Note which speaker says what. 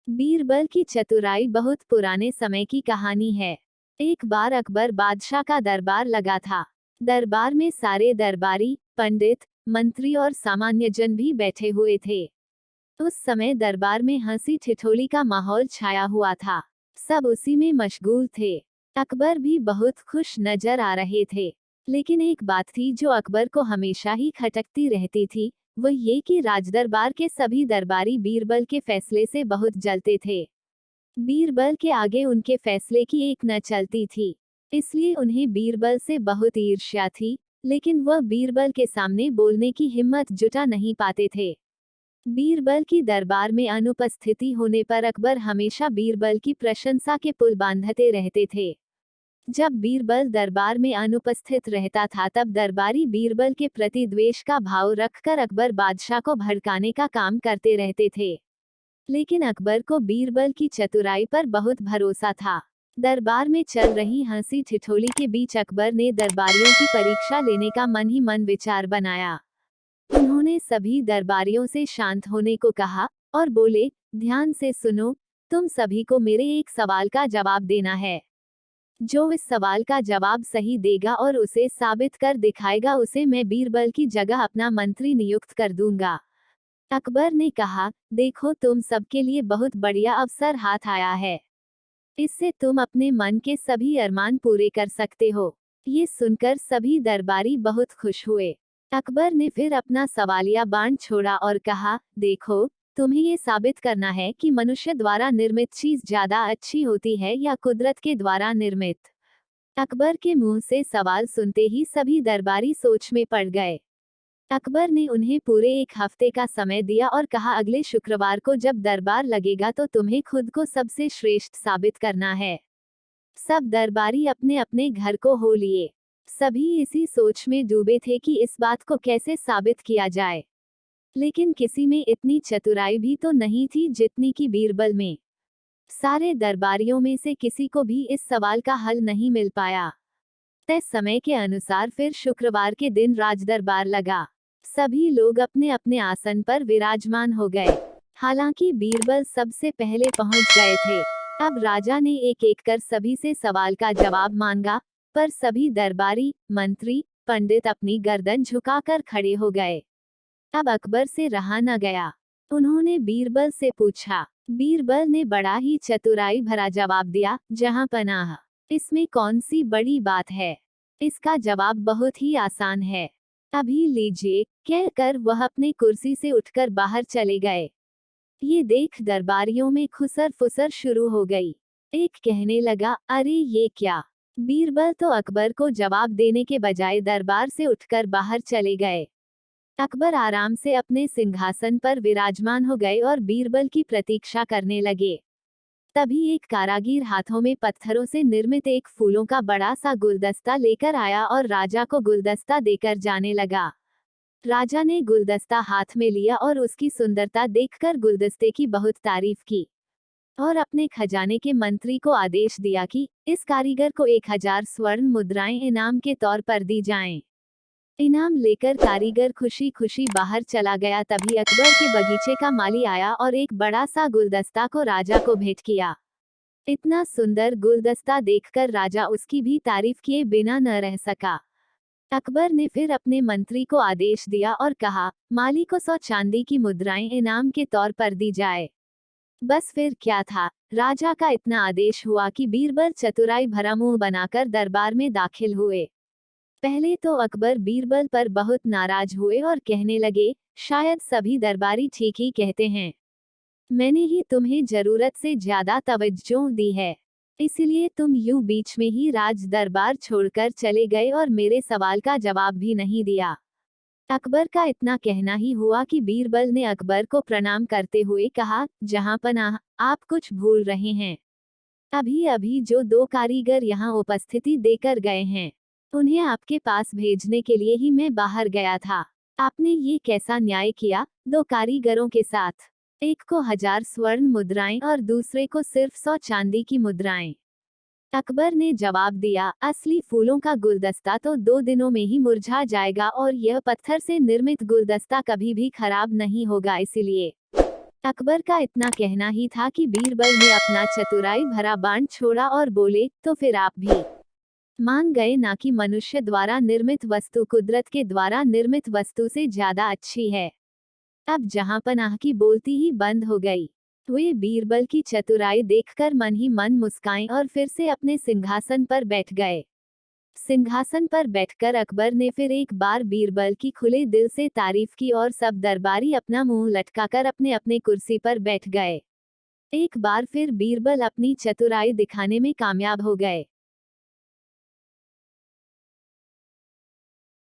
Speaker 1: बीरबल की चतुराई बहुत पुराने समय की कहानी है। एक बार अकबर बादशाह का दरबार लगा था। दरबार में सारे दरबारी, पंडित, मंत्री और सामान्य जन भी बैठे हुए थे। उस समय दरबार में हंसी ठिठोली का माहौल छाया हुआ था। सब उसी में मशगूल थे। अकबर भी बहुत खुश नजर आ रहे थे। लेकिन एक बात थी जो अकबर को हमेशा ही खटकती रहती थी, वो ये कि राजदरबार के सभी दरबारी बीरबल के फैसले से बहुत जलते थे। बीरबल के आगे उनके फैसले की एक न चलती थी। इसलिए उन्हें बीरबल से बहुत ईर्ष्या थी, लेकिन वह बीरबल के सामने बोलने की हिम्मत जुटा नहीं पाते थे। बीरबल की दरबार में अनुपस्थिति होने पर अकबर हमेशा बीरबल की प्रशंसा के पुल बांधते रहते थे। जब बीरबल दरबार में अनुपस्थित रहता था तब दरबारी बीरबल के प्रति द्वेष का भाव रखकर अकबर बादशाह को भड़काने का काम करते रहते थे। लेकिन अकबर को बीरबल की चतुराई पर बहुत भरोसा था। दरबार में चल रही हंसी ठिठोली के बीच अकबर ने दरबारियों की परीक्षा लेने का मन ही मन विचार बनाया। उन्होंने सभी दरबारियों से शांत होने को कहा और बोले, ध्यान से सुनो, तुम सभी को मेरे एक सवाल का जवाब देना है। जो इस सवाल का जवाब सही देगा और उसे साबित कर दिखाएगा उसे मैं बीरबल की जगह अपना मंत्री नियुक्त कर दूंगा। अकबर ने कहा, देखो तुम सबके लिए बहुत बढ़िया अवसर हाथ आया है। इससे तुम अपने मन के सभी अरमान पूरे कर सकते हो। ये सुनकर सभी दरबारी बहुत खुश हुए। अकबर ने फिर अपना सवालिया बाण छोड़ा और कहा, देखो, तुम्हें ये साबित करना है कि मनुष्य द्वारा निर्मित चीज ज्यादा अच्छी होती है या कुदरत के द्वारा निर्मित। अकबर के मुंह से सवाल सुनते ही सभी दरबारी सोच में पड़ गए। अकबर ने उन्हें पूरे एक हफ्ते का समय दिया और कहा, अगले शुक्रवार को जब दरबार लगेगा तो तुम्हें खुद को सबसे श्रेष्ठ साबित करना है। सब दरबारी अपने अपने घर को हो लिए। सभी इसी सोच में डूबे थे कि इस बात को कैसे साबित किया जाए। लेकिन किसी में इतनी चतुराई भी तो नहीं थी जितनी की बीरबल में। सारे दरबारियों में से किसी को भी इस सवाल का हल नहीं मिल पाया। तय समय के अनुसार फिर शुक्रवार के दिन राजदरबार लगा। सभी लोग अपने अपने आसन पर विराजमान हो गए। हालांकि बीरबल सबसे पहले पहुंच गए थे। अब राजा ने एक एक कर सभी से सवाल का जवाब मांगा, पर सभी दरबारी, मंत्री, पंडित अपनी गर्दन झुकाकर खड़े हो गए। अब अकबर से रहा न गया। उन्होंने बीरबल से पूछा। बीरबल ने बड़ा ही चतुराई भरा जवाब दिया, जहां पनाह, इसमें कौन सी बड़ी बात है। इसका जवाब बहुत ही आसान है। अभी लीजिए, कहकर वह अपने कुर्सी से उठकर बाहर चले गए। ये देख दरबारियों में खुसर फुसर शुरू हो गई। एक कहने लगा, अरे ये क्या। बीरबल तो अकबर को जवाब देने के बजाय दरबार से उठकर बाहर चले गए। अकबर आराम से अपने सिंहासन पर विराजमान हो गए और बीरबल की प्रतीक्षा करने लगे। तभी एक कारागिर हाथों में पत्थरों से निर्मित एक फूलों का बड़ा सा गुलदस्ता लेकर आया और राजा को गुलदस्ता देकर जाने लगा। राजा ने गुलदस्ता हाथ में लिया और उसकी सुंदरता देखकर गुलदस्ते की बहुत तारीफ की और अपने खजाने के मंत्री को आदेश दिया कि इस कारीगर को 1000 स्वर्ण मुद्राएं इनाम के तौर पर दी जाएं। इनाम लेकर कारीगर खुशी खुशी बाहर चला गया। तभी अकबर के बगीचे का माली आया और एक बड़ा सा गुलदस्ता को राजा को भेंट किया। इतना सुंदर गुलदस्ता देखकर राजा उसकी भी तारीफ किए बिना न रह सका। अकबर ने फिर अपने मंत्री को आदेश दिया और कहा, माली को 100 चांदी की मुद्राएं इनाम के तौर पर दी जाए। बस फिर क्या था, राजा का इतना आदेश हुआ कि बीरबल चतुराई भरा मुंह बनाकर दरबार में दाखिल हुए। पहले तो अकबर बीरबल पर बहुत नाराज हुए और कहने लगे, शायद सभी दरबारी ठीक ही कहते हैं। मैंने ही तुम्हें जरूरत से ज्यादा तवज्जो दी है, इसलिए तुम यूं बीच में ही राज दरबार छोड़कर चले गए और मेरे सवाल का जवाब भी नहीं दिया। अकबर का इतना कहना ही हुआ कि बीरबल ने अकबर को प्रणाम करते हुए कहा, जहां पनाह, आप कुछ भूल रहे हैं। अभी अभी जो 2 कारीगर यहाँ उपस्थिति देकर गए हैं, उन्हें आपके पास भेजने के लिए ही मैं बाहर गया था। आपने ये कैसा न्याय किया, 2 कारीगरों के साथ? एक को 1000 स्वर्ण मुद्राएं और दूसरे को सिर्फ 100 चांदी की मुद्राएं। अकबर ने जवाब दिया, असली फूलों का गुलदस्ता तो 2 दिनों में ही मुरझा जाएगा और यह पत्थर से निर्मित गुलदस्ता कभी भी खराब नहीं होगा, इसलिए अकबर का इतना कहना ही था कि बीरबल ने अपना चतुराई भरा बाण छोड़ा और बोले, तो फिर आप भी मान गए ना कि मनुष्य द्वारा निर्मित वस्तु कुदरत के द्वारा निर्मित वस्तु से ज्यादा अच्छी है। अब जहां पनाह की बोलती ही बंद हो गई। वे बीरबल की चतुराई देखकर मन ही मन मुस्काए और फिर से अपने सिंहासन पर बैठ गए। सिंहासन पर बैठकर अकबर ने फिर एक बार बीरबल की खुले दिल से तारीफ की और सब दरबारी अपना मुंह लटकाकर अपने अपने कुर्सी पर बैठ गए। एक बार फिर बीरबल अपनी चतुराई दिखाने में कामयाब हो गए।